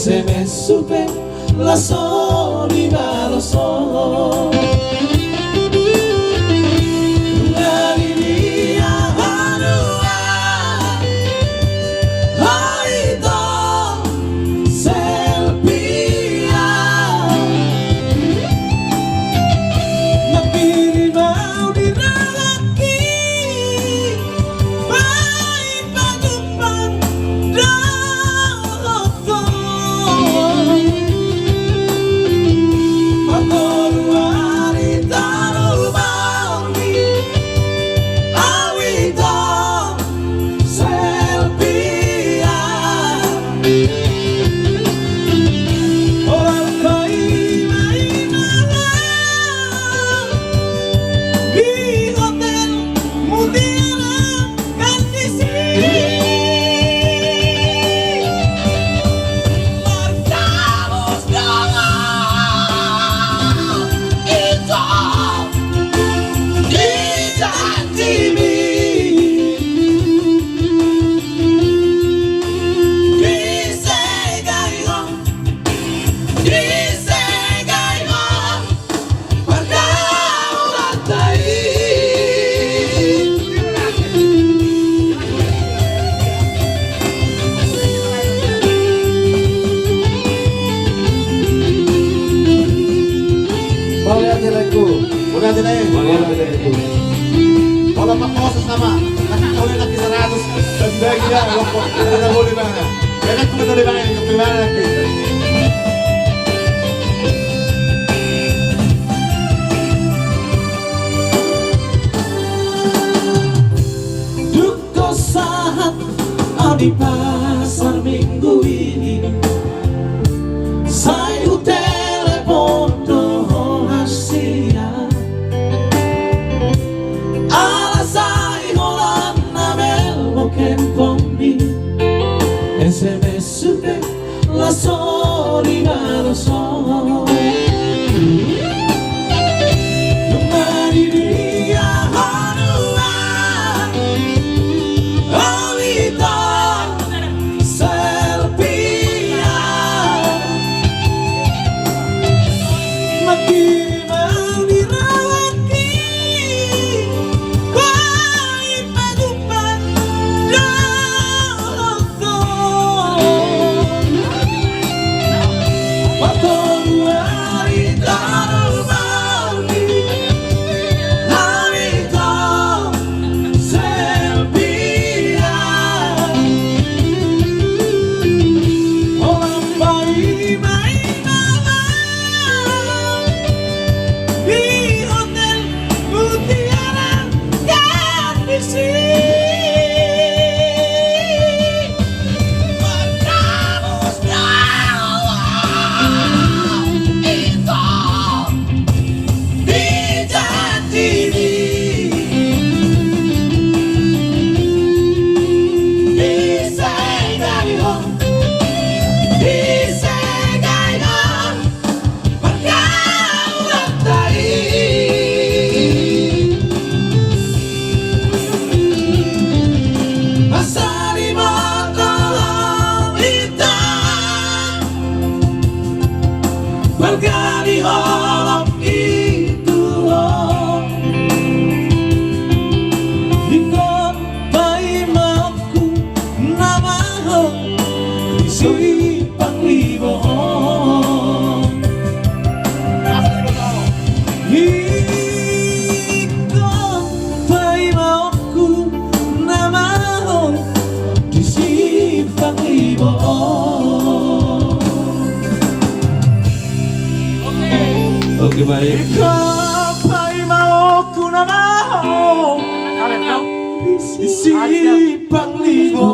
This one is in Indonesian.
ese me supe la soledad lo son. Ulitin na yun. Wala pa poses nama. Nakakahuli na kisarados. Tandaan niya. Alam ko. Ano na huli ba na? Kaya kung ito libangan. Kung libangan na kita. Duko saat di pasar minggu ini, saya telepon doh Asia. Alasai holan namel boken pombi, ese me supe la soledad lo son. Bergani holong itu Ikon bayi mauku nama Isi panglibo Ikon bayi mauku nama Isi panglibo. Oke baik. Kapai mau ku nama si panglima.